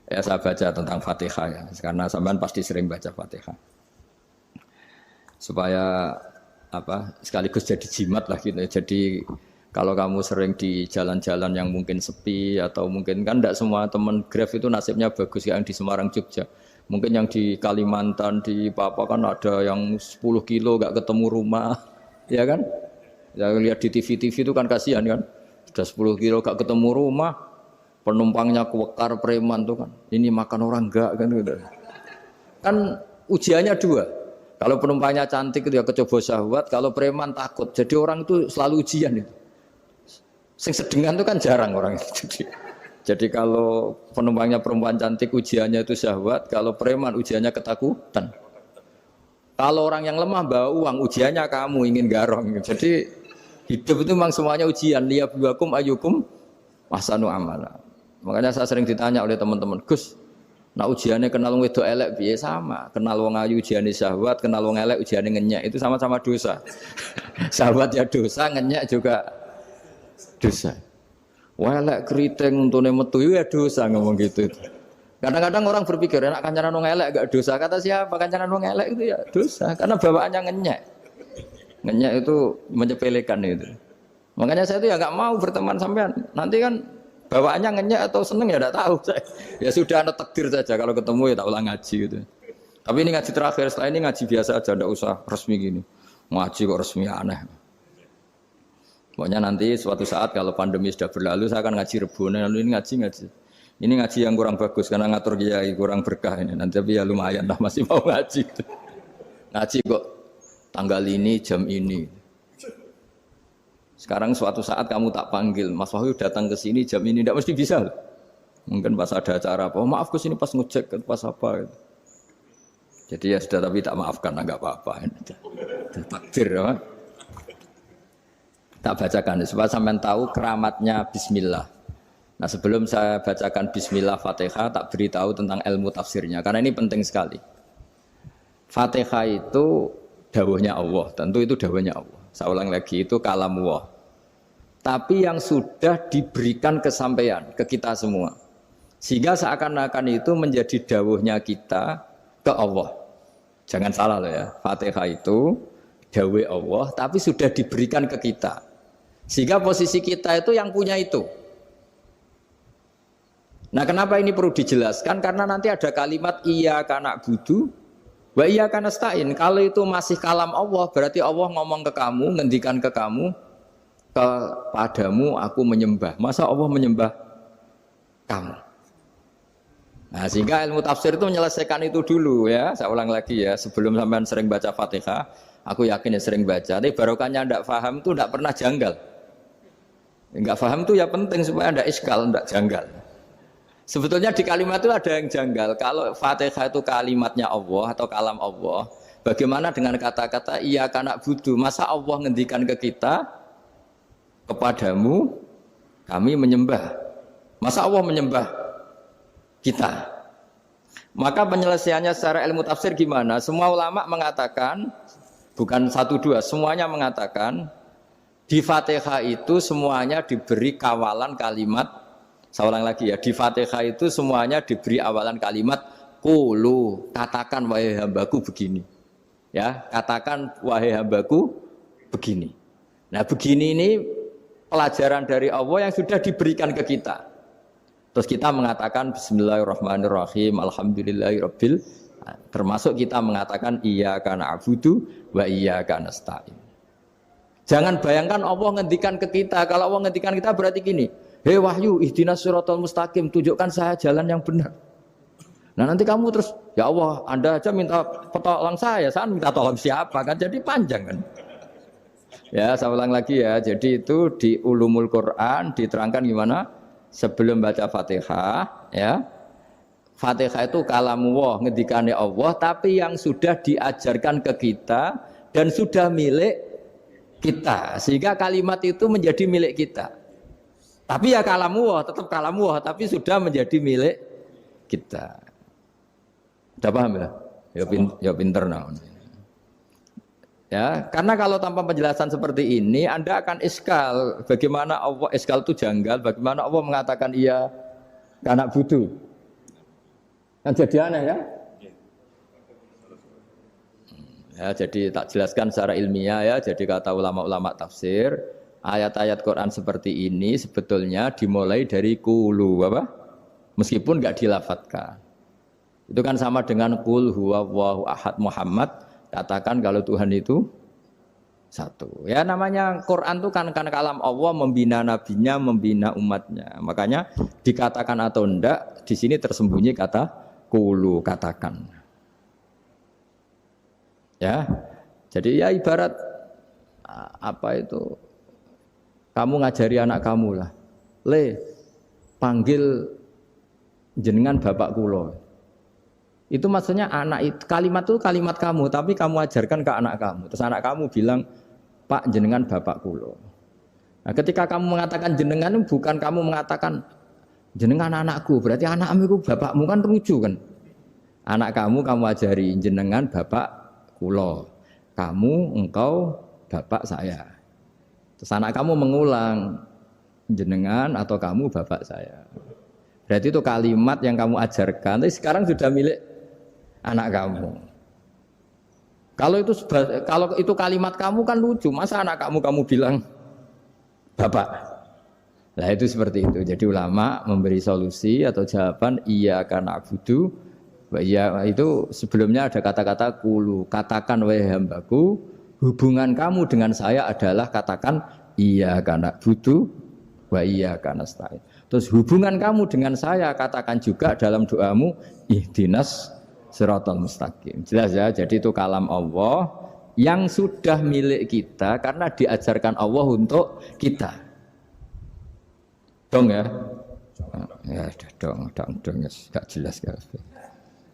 Ya saya baca tentang Fatihah ya, karena sampean pasti sering baca Fatihah. Supaya apa? Sekaligus jadi jimat lah gitu. Jadi kalau kamu sering di jalan-jalan yang mungkin sepi atau mungkin kan tidak semua teman Grab itu nasibnya bagus yang di Semarang Jogja. Mungkin yang di Kalimantan di Papua kan ada yang 10 kilo gak ketemu rumah, ya kan? Ya lihat di TV-TV itu kan kasihan kan. Sudah 10 kilo gak ketemu rumah, penumpangnya kuwekar preman tuh kan. Ini makan orang enggak kan gitu. Kan ujiannya dua. Kalau penumpangnya cantik itu ya kecoba syahwat, kalau preman takut. Jadi orang itu selalu ujian itu. Sing sedengan itu kan jarang orang itu. Jadi kalau penumpangnya perempuan cantik ujiannya itu syahwat, kalau preman ujiannya ketakutan. Kalau orang yang lemah bawa uang ujiannya kamu ingin garong. Jadi hidup itu memang semuanya ujian. Liyabluwakum ayyukum ahsanu amala. Makanya saya sering ditanya oleh teman-teman, Gus, nah ujiannya kenal wong wedok elek piye sama? Kenal wong ayu ujiannya syahwat, kenal wong elek ujiannya ngenyek, itu sama-sama dosa. Syahwat ya dosa, ngenyek juga dosa. Wah elek keriting untune metu ya dosa ngomong gitu. Kadang-kadang orang berpikir enak kancanan wong elek gak dosa. Kata siapa kancanan wong elek itu ya dosa karena bawaannya ngenyek. Ngenyek itu menyepelekan itu. Makanya saya itu ya nggak mau berteman sampean. Nanti kan bawaannya ngenyek atau seneng ya tidak tahu saya. Ya sudah ada takdir saja kalau ketemu ya tak ulang ngaji gitu. Tapi ini ngaji terakhir, setelah ini ngaji biasa aja, tidak usah resmi gini. Ngaji kok resmi aneh. Pokoknya nanti suatu saat kalau pandemi sudah berlalu saya akan ngaji Rebone, lalu ini ngaji. Ini ngaji yang kurang bagus karena ngatur kiai kurang berkah ini. Nanti tapi ya lumayan lah masih mau ngaji. Ngaji kok tanggal ini jam ini. Sekarang suatu saat kamu tak panggil, Mas Wahyu datang ke sini jam ini tidak mesti bisa. Mungkin pas ada acara apa, oh, maaf ke sini pas ngecek pas apa. Gitu. Jadi ya sudah tapi tak maafkan enggak apa-apa. Takdir ya. Tak bacakan supaya sampean tahu keramatnya bismillah. Nah, sebelum saya bacakan bismillah Fatihah tak beritahu tentang ilmu tafsirnya karena ini penting sekali. Fatihah itu dawuhnya Allah, tentu itu dawuhnya Allah. Saya ulang lagi itu kalamullah. Tapi yang sudah diberikan kesampaian ke kita semua. Sehingga seakan-akan itu menjadi dawuhnya kita ke Allah. Jangan salah loh ya. Fatihah itu dawuh Allah tapi sudah diberikan ke kita. Sehingga posisi kita itu yang punya itu. Nah, kenapa ini perlu dijelaskan? Karena nanti ada kalimat iyyaka na'budu wa iyyaka nasta'in. Kalau itu masih kalam Allah, berarti Allah ngomong ke kamu, ngendikan ke kamu, kepadamu aku menyembah. Masa Allah menyembah kamu? Nah, sehingga ilmu tafsir itu menyelesaikan itu dulu ya. Saya ulang lagi ya, sebelum sampean sering baca Fatihah, aku yakin ya sering baca. Tapi barokahnya ndak paham itu ndak pernah janggal. Enggak paham itu ya penting supaya ndak iskal, ndak janggal. Sebetulnya di kalimat itu ada yang janggal. Kalau Fatihah itu kalimatnya Allah atau kalam Allah, bagaimana dengan kata-kata iyyaka na'budu? Masa Allah ngendikan ke kita, kepadamu kami menyembah. Masa Allah menyembah kita? Maka penyelesaiannya secara ilmu tafsir gimana? Semua ulama mengatakan, bukan satu dua, semuanya mengatakan di Fatihah itu semuanya diberi kawalan kalimat. Saya ulang lagi ya, di Fatihah itu semuanya diberi awalan kalimat qulu, katakan wahai hambaku begini. Ya, katakan wahai hambaku begini. Nah, begini ini pelajaran dari Allah yang sudah diberikan ke kita. Terus kita mengatakan bismillahirrahmanirrahim, alhamdulillahirabbil, termasuk kita mengatakan iyyaka na'budu wa iyyaka nasta'in. Jangan bayangkan Allah ngendikan ke kita. Kalau Allah ngendikan kita berarti gini, hei Wahyu, ihdinas siratal mustaqim, tunjukkan saya jalan yang benar. Nah nanti kamu terus, ya Allah, Anda aja minta pertolongan saya minta tolong siapa kan? Jadi panjang kan? Ya, saya ulang lagi ya. Jadi itu di Ulumul Quran diterangkan gimana? Sebelum baca Fatihah, ya. Fatihah itu kalamullah, ngendikane Allah, tapi yang sudah diajarkan ke kita dan sudah milik kita. Sehingga kalimat itu menjadi milik kita. Tapi ya kalamullah, tetap kalamullah, tapi sudah menjadi milik kita. Sudah paham ya? Ya pinter nah. Ya, karena kalau tanpa penjelasan seperti ini, Anda akan iskal. Bagaimana Allah iskal itu janggal? Bagaimana Allah mengatakan iya karena butuh? Kan jadi aneh kan? Ya, jadi tak jelaskan secara ilmiah ya. Jadi kata ulama-ulama tafsir, ayat-ayat Quran seperti ini sebetulnya dimulai dari kulu apa? Meskipun nggak dilafatkan. Itu kan sama dengan qul huwallahu ahad Muhammad, katakan kalau Tuhan itu satu. Ya namanya Quran itu kan kalam Allah, membina nabinya, membina umatnya. Makanya dikatakan atau enggak di sini tersembunyi kata qulu, katakan. Ya, jadi ya ibarat apa itu? Kamu ngajari anak kamu lah, le panggil jenengan bapak kulo. Itu maksudnya anak itu kalimat kamu, tapi kamu ajarkan ke anak kamu. Terus anak kamu bilang Pak jenengan bapak kulo. Nah, ketika kamu mengatakan jenengan bukan kamu mengatakan jenengan anakku, berarti anakmu itu bapakmu kan lucu kan? Anak kamu ajari jenengan bapak kulo, kamu engkau bapak saya. Terus anak kamu mengulang jenengan atau kamu bapak saya. Berarti itu kalimat yang kamu ajarkan, tapi sekarang sudah milik anak kamu. Kalau itu kalimat kamu kan lucu, masa anak kamu bilang bapak? Nah itu seperti itu. Jadi ulama memberi solusi atau jawaban iya karena abudu. Ya itu sebelumnya ada kata-kata kulu, katakan wahai hambaku, hubungan kamu dengan saya adalah katakan iya karena butuh, wa iya karena stain. Terus hubungan kamu dengan saya katakan juga dalam doamu ihdinas siratal mustaqim. Jelas ya, jadi itu kalam Allah yang sudah milik kita karena diajarkan Allah untuk kita. Dong ya? Ya dong, gak jelas gak.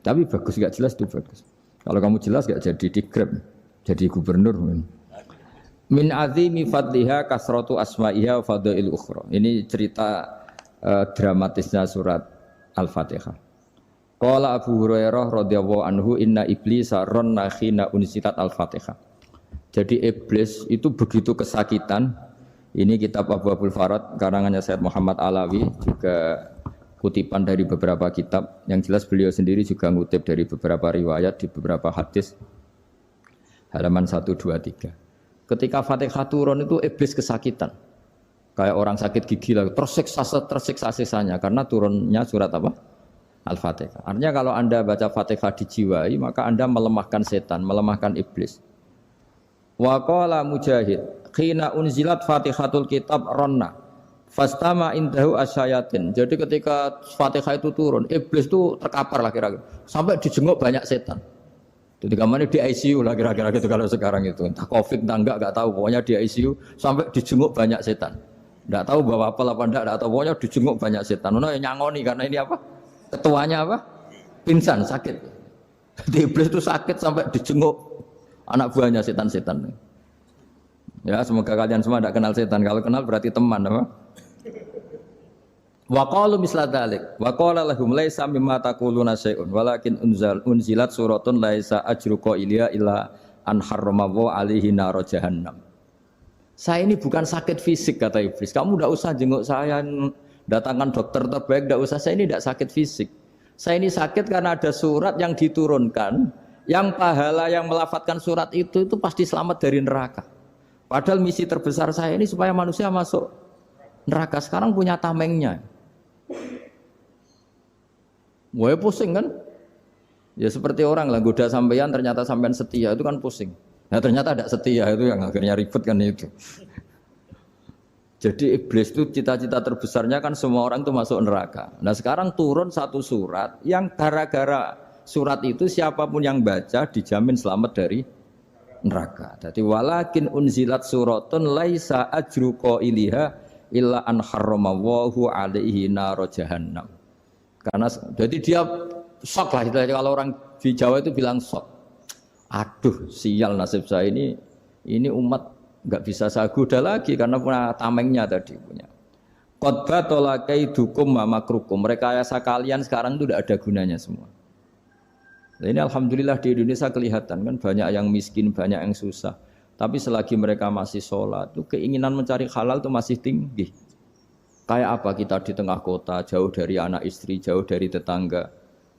Tapi bagus, gak jelas itu bagus. Kalau kamu jelas gak jadi digrab, jadi gubernur. Min azimi fadliha kasratu asma'iha fadail ukhra. Ini cerita dramatisnya surat Al-Fatihah. Qala Abu Hurairah radhiyallahu anhu inna iblisa ranna khina unsitat Al-Fatihah. Jadi iblis itu begitu kesakitan. Ini kitab Abu Abul Farad karangannya Sayyid Muhammad Alawi, juga kutipan dari beberapa kitab. Yang jelas beliau sendiri juga ngutip dari beberapa riwayat di beberapa hadis. Halaman 1, 2, 3. Ketika Fatihah turun itu iblis kesakitan. Kayak orang sakit gigi lah, tersiksa sisanya karena turunnya surat apa? Al-Fatihah. Artinya kalau Anda baca Fatihah dijiwai, maka Anda melemahkan setan, melemahkan iblis. Wa qala Mujahid, khina unzilat Fatihatul kitab ronna fastama indahu asyayatin. Jadi ketika Fatihah itu turun, iblis itu terkapar lah kira-kira. Sampai dijenguk banyak setan. Jadi kemana di ICU lah kira-kira gitu kalau sekarang itu. Entah COVID entah enggak tahu. Pokoknya di ICU sampai dijenguk banyak setan. Enggak tahu bawa apa enggak tahu. Pokoknya dijenguk banyak setan. Ono yang nyangoni karena ini apa? Ketuanya apa? Pingsan, sakit. Jadi iblis itu sakit sampai dijenguk anak buahnya setan-setan. Ya semoga kalian semua tidak kenal setan. Kalau kenal berarti teman apa? Wa qalu misla dzalik wa qala lahum laisa mimma taquluna syai'un walakin unzilat suratun laisa ajru qailiha illa an harrama alaihi nar jahannam. Saya ini bukan sakit fisik kata iblis. Kamu tidak usah jenguk saya, datangkan dokter terbaik, tidak usah. Saya ini tidak sakit fisik. Saya ini sakit karena ada surat yang diturunkan, yang pahala yang melafadzkan surat itu pasti selamat dari neraka. Padahal misi terbesar saya ini supaya manusia masuk neraka. Sekarang punya tamengnya. Wah pusing kan? Ya seperti orang lah goda sampean ternyata sampean setia itu kan pusing. Nah ternyata tidak setia itu yang akhirnya ribet kan itu. Jadi iblis itu cita-cita terbesarnya kan semua orang itu masuk neraka. Nah sekarang turun satu surat yang gara-gara surat itu siapapun yang baca dijamin selamat dari neraka. Jadi walakin unzilat suratun laisa ajru qailiha illa an harramallahu alaihi nar jahannam. Karena jadi dia shock lah kalau orang di Jawa itu bilang shock. Aduh sial nasib saya ini umat enggak bisa saya goda lagi karena punya tamengnya tadi punya. Qad batala kaidukum wa makrukum. Rekayasa kalian sekarang itu tidak ada gunanya semua. Nah, ini alhamdulillah di Indonesia kelihatan kan banyak yang miskin, banyak yang susah. Tapi selagi mereka masih sholat, itu keinginan mencari halal itu masih tinggi. Kayak apa kita di tengah kota, jauh dari anak istri, jauh dari tetangga.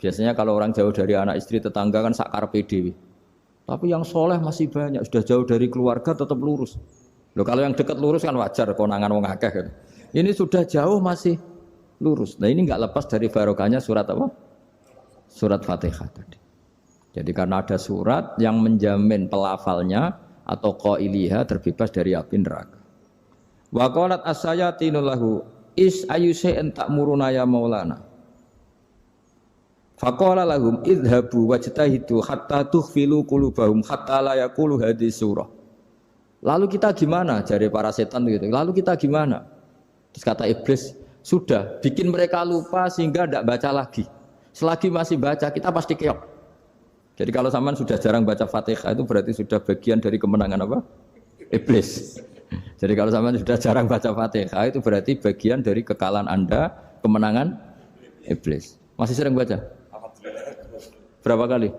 Biasanya kalau orang jauh dari anak istri tetangga kan sakar PDW. Tapi yang soleh masih banyak, sudah jauh dari keluarga tetap lurus. Loh kalau yang dekat lurus kan wajar, konangan wong akeh kan. Ini sudah jauh masih lurus. Nah ini nggak lepas dari barokahnya surat apa? Surat Fatihah tadi. Jadi karena ada surat yang menjamin pelafalnya atau qailiha terbebas dari api neraka. Wa qalat as-sayatinu lahu is ayyusai'in ta'muruna ya maulana. Faqala lahum idhabu wajtahidu hatta tukhfilu qulubahum hatta la yaqulu hadhihi surah. Lalu kita gimana? Jari para setan gitu. Lalu kita gimana? Terus kata iblis, sudah bikin mereka lupa sehingga tidak baca lagi. Selagi masih baca kita pasti keok. Jadi kalau sampean sudah jarang baca Fatihah itu berarti sudah bagian dari kemenangan apa? Iblis. Jadi kalau sampean sudah jarang baca Fatihah itu berarti bagian dari kekalahan Anda, kemenangan iblis. Masih sering baca? Berapa kali?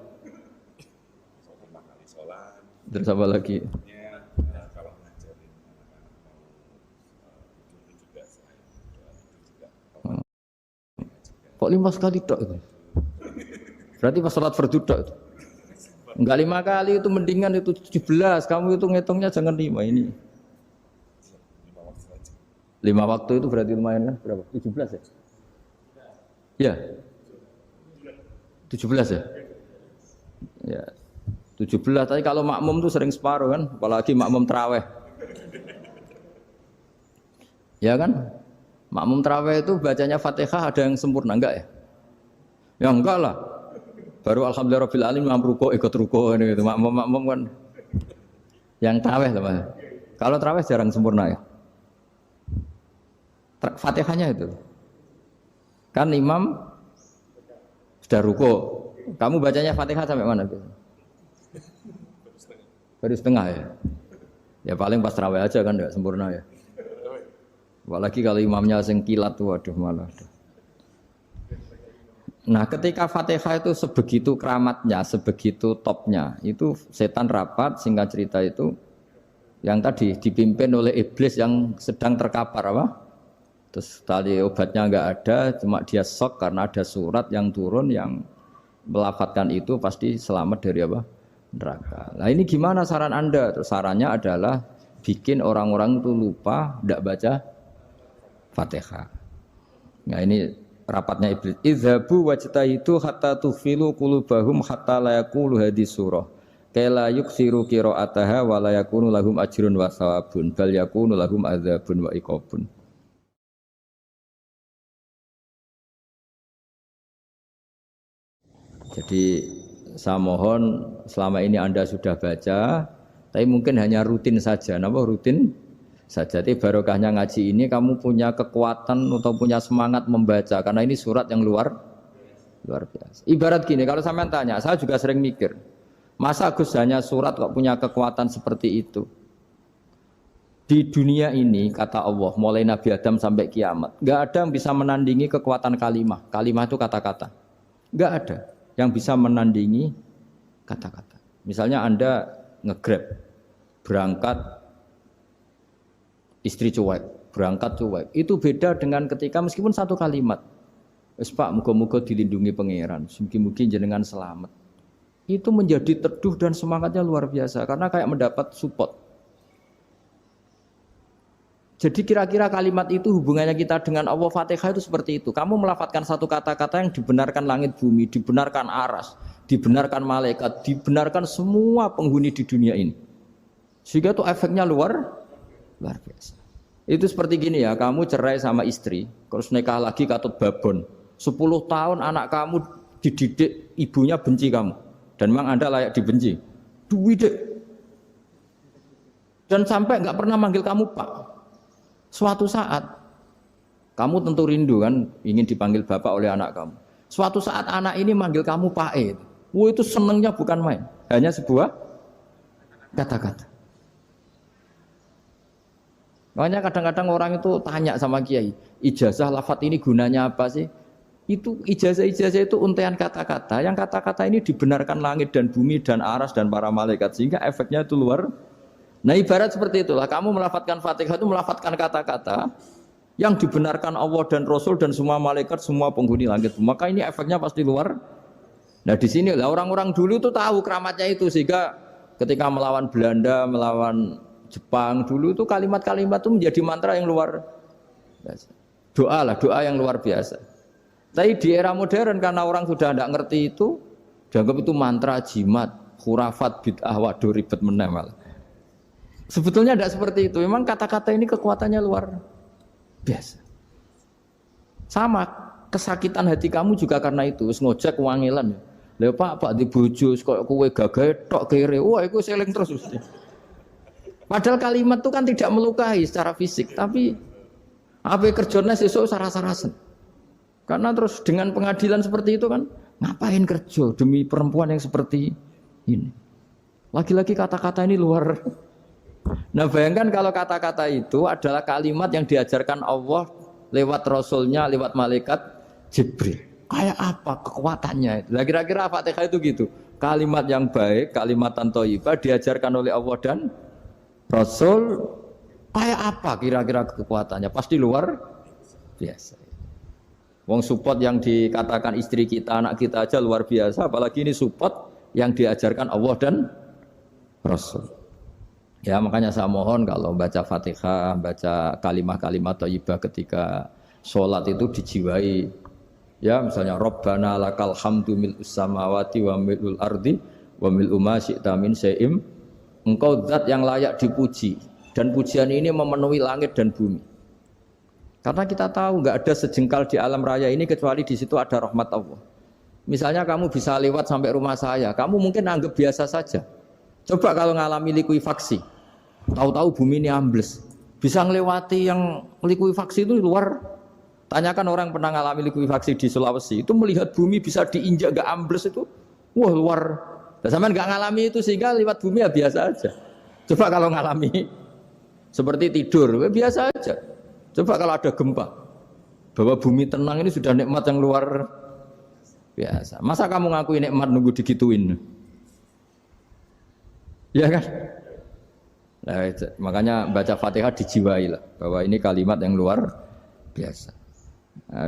Terus apa lagi? Kok 5 kali tok itu? Berarti pas sholat fardu tok itu. Enggak 5 kali itu mendingan itu 17. Kamu itu ngitungnya jangan 5 ini. 5 waktu itu berarti lumayan kan? Berapa? 17 ya? Ya. 17 ya? Ya. 17, tapi kalau makmum tuh sering separuh kan, apalagi makmum tarawih. Ya kan? Makmum tarawih itu bacanya Fatihah ada yang sempurna enggak ya? Ya enggak lah. Baru alhamdulillahirabbil alamin ruko ikut ruko gitu. Makmum kan yang tarawih lah Mas. Kalau tarawih jarang sempurna ya. Fatihahnya itu. Kan imam sudah ruko. Kamu bacanya Fatihah sampai mana biasanya? Baru setengah ya. Ya paling pas tarawih aja kan enggak sempurna ya. Apalagi kalau imamnya sing kilat tuh waduh malah. Nah, ketika Fatihah itu sebegitu keramatnya, sebegitu topnya, itu setan rapat singkat cerita itu yang tadi dipimpin oleh iblis yang sedang terkapar apa? Terus tali obatnya enggak ada, cuma dia shock karena ada surat yang turun yang melafatkan itu pasti selamat dari apa? Neraka. Nah, ini gimana saran Anda? Terus sarannya adalah bikin orang-orang itu lupa tidak baca Fatihah. Nah ini rapatnya iblis. Idzabu wajtahidu hatta tufilu qulubahum hatta la yaqulu hadhihi surah. Kala yuksiru qira'ataha wa la yakunu lahum ajrun wa thawabun bal yakunu lahum adzabun wa iqabun. Jadi saya mohon selama ini Anda sudah baca, tapi mungkin hanya rutin saja. Napa rutin? Saja. Jadi barokahnya ngaji ini kamu punya kekuatan atau punya semangat membaca karena ini surat yang luar biasa. Ibarat gini, kalau sampean tanya, saya juga sering mikir, masa Gus hanya surat kok punya kekuatan seperti itu? Di dunia ini kata Allah, mulai Nabi Adam sampai kiamat, nggak ada yang bisa menandingi kekuatan kalimah. Kalimah itu kata-kata. Nggak ada yang bisa menandingi kata-kata. Misalnya Anda nge-grab, berangkat istri cuek, berangkat cuek. Itu beda dengan ketika meskipun satu kalimat. Wes Pak, muga-muga dilindungi pangeran, mugi-mugi jenengan selamat. Itu menjadi teduh dan semangatnya luar biasa karena kayak mendapat support. Jadi kira-kira kalimat itu hubungannya kita dengan Allah Fatihah itu seperti itu. Kamu melafadzkan satu kata-kata yang dibenarkan langit bumi, dibenarkan aras, dibenarkan malaikat, dibenarkan semua penghuni di dunia ini. Sehingga itu efeknya luar biasa. Itu seperti gini ya, kamu cerai sama istri, terus nikah lagi katut babon. 10 tahun anak kamu dididik, ibunya benci kamu. Dan memang Anda layak dibenci. Duwidek. Dan sampai enggak pernah manggil kamu Pak. Suatu saat, kamu tentu rindu kan, ingin dipanggil Bapak oleh anak kamu. Suatu saat anak ini manggil kamu Pak E. Wah itu senengnya bukan main. Hanya sebuah kata-kata. Makanya kadang-kadang orang itu tanya sama kiai, ijazah lafadz ini gunanya apa sih? Itu ijazah-ijazah itu untaian kata-kata. Yang kata-kata ini dibenarkan langit dan bumi dan aras dan para malaikat sehingga efeknya itu luar. Nah ibarat seperti itulah. Kamu melafadzkan Fatihah itu melafadzkan kata-kata yang dibenarkan Allah dan Rasul dan semua malaikat, semua penghuni langit. Maka ini efeknya pasti luar Nah di sini lah orang-orang dulu tuh tahu keramatnya itu sehingga ketika melawan Belanda, melawan Jepang dulu tuh kalimat-kalimat itu menjadi mantra yang luar biasa. Doa yang luar biasa. Tapi di era modern karena orang sudah tidak ngerti itu, dianggap itu mantra, jimat, khurafat, bid'ah, waduh ribet meneh malah. Sebetulnya tidak seperti itu. Memang kata-kata ini kekuatannya luar biasa. Sama kesakitan hati kamu juga karena itu. Wis ngojek wangilan. Lha Pak di bojo kok kowe gagahe tok kere. Wah, iku seling terus mesti. Padahal kalimat itu kan tidak melukai secara fisik, tapi apa kerjanya sesuk saras-sarasen. Karena terus dengan pengadilan seperti itu kan, ngapain kerja demi perempuan yang seperti ini? Lagi-lagi kata-kata ini luar. Nah bayangkan kalau kata-kata itu adalah kalimat yang diajarkan Allah lewat Rasulnya, lewat malaikat Jibril. Kayak apa kekuatannya itu? Nah, kira-kira Fatihah itu gitu. Kalimat yang baik, kalimat thayyibah diajarkan oleh Allah dan Rasul, kayak apa kira-kira kekuatannya? Pasti luar biasa. Wong support yang dikatakan istri kita, anak kita aja luar biasa, apalagi ini support yang diajarkan Allah dan Rasul. Ya makanya saya mohon kalau baca Fatihah, baca kalimat-kalimat thayyibah ketika sholat itu dijiwai. Ya misalnya Rabbana lakal hamdu mil'us samawati wa mil'ul ardi wa mil'u ma syi'ta min syai'im. Engkau zat yang layak dipuji dan pujian ini memenuhi langit dan bumi. Karena kita tahu nggak ada sejengkal di alam raya ini kecuali di situ ada rahmat Allah. Misalnya kamu bisa lewat sampai rumah saya, kamu mungkin anggap biasa saja. Coba kalau ngalami likuifaksi, tahu-tahu bumi ini ambles, bisa ngelewati yang likuifaksi itu luar. Tanyakan orang pernah ngalami likuifaksi di Sulawesi, itu melihat bumi bisa diinjak nggak ambles itu, wah luar. Sampean nggak ngalami itu sehingga lewat bumi ya biasa aja. Coba kalau ngalami seperti tidur, ya biasa aja. Coba kalau ada gempa, bahwa bumi tenang ini sudah nikmat yang luar biasa. Masa kamu ngakui nikmat nunggu digituin? Ya kan? Nah, makanya baca Fatihah dijiwai lah, bahwa ini kalimat yang luar biasa. Nah,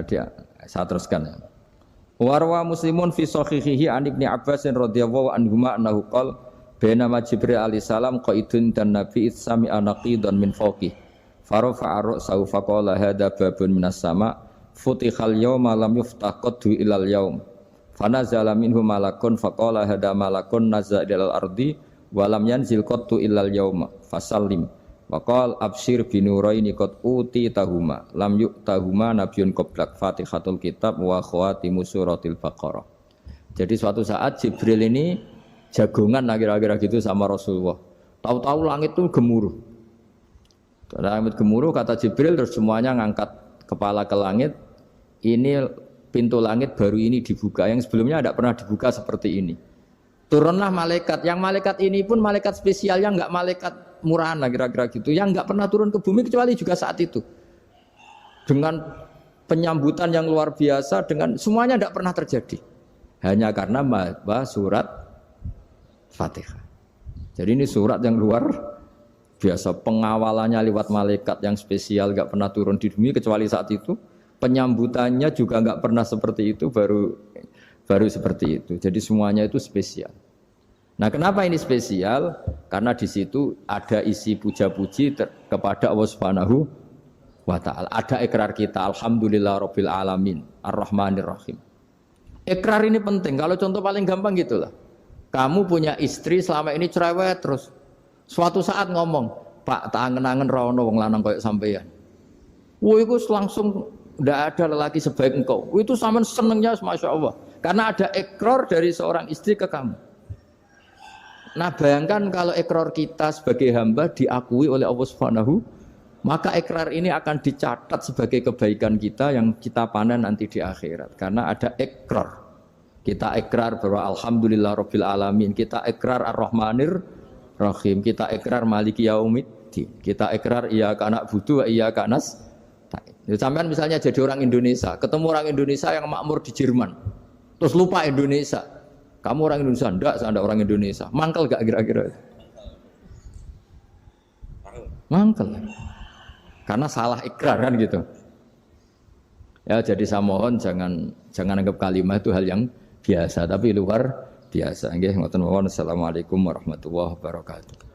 saya teruskan ya. Warwa Muslimun fi sahihihi an Ibnu Abbas radhiyallahu anhuma annahu qala bainama Jibril alaihi salam qaidun dan Nabi itsami anaqidan min fawqih farafa'a ra'sahu faqala hadza babun minas sama futihal yawma lam yuftah qaddu ilal yaum fanazala minhu malakun faqala hadza malakun nazza ilal ardi wa lam yanzil qaddu ilal yauma fasallim waqal absyir binuraini qad uti tahuma lam yu'tahuma nabiyyun qablak Fatihatul kitab wa khawatimu suratil Baqarah. Jadi suatu saat Jibril ini jagongan kira-kira gitu sama Rasulullah. Tahu-tahu langit itu gemuruh. Langit gemuruh kata Jibril terus semuanya ngangkat kepala ke langit. Ini pintu langit baru ini dibuka, yang sebelumnya tidak pernah dibuka seperti ini. Turunlah malaikat, yang malaikat ini pun malaikat spesial yang enggak malaikat murahan lah kira-kira gitu, yang enggak pernah turun ke bumi kecuali juga saat itu. Dengan penyambutan yang luar biasa, dengan semuanya enggak pernah terjadi. Hanya karena bahwa surat Fatihah. Jadi ini surat yang luar biasa, pengawalannya lewat malaikat yang spesial enggak pernah turun di bumi kecuali saat itu. Penyambutannya juga enggak pernah seperti itu, baru seperti itu. Jadi semuanya itu spesial. Nah, kenapa ini spesial? Karena di situ ada isi puja-puji kepada Allah Subhanahu wa taala. Ada ikrar kita, alhamdulillahirabbil alamin, arrahmanirrahim. Ikrar ini penting. Kalau contoh paling gampang gitulah. Kamu punya istri selama ini cerewet terus. Suatu saat ngomong, "Pak, tak angen-angen ra ono wong lanang koyo sampeyan." Wah, itu langsung tidak ada lelaki sebaik engkau. Itu sampean senengnya Masya Allah. Karena ada ikrar dari seorang istri ke kamu. Nah bayangkan kalau ikrar kita sebagai hamba diakui oleh Allah Subhanahu, maka ikrar ini akan dicatat sebagai kebaikan kita yang kita panen nanti di akhirat. Karena ada ikrar. Kita ikrar bahwa alhamdulillahirabbil alamin, kita ikrar ar-rahmanir rahim, kita ikrar maliki yaumiddin, kita ikrar iyyaka na'budu wa iyyaka nasta'in. Sampean misalnya jadi orang Indonesia, ketemu orang Indonesia yang makmur di Jerman. Terus lupa Indonesia. Kamu orang Indonesia? Enggak, saya enggak orang Indonesia. Mangkel gak kira-kira? Mangkel. Karena salah ikrar kan gitu. Ya jadi saya mohon jangan anggap kalimat itu hal yang biasa tapi luar biasa. Nggih, ngoten mawon. Assalamualaikum warahmatullahi wabarakatuh.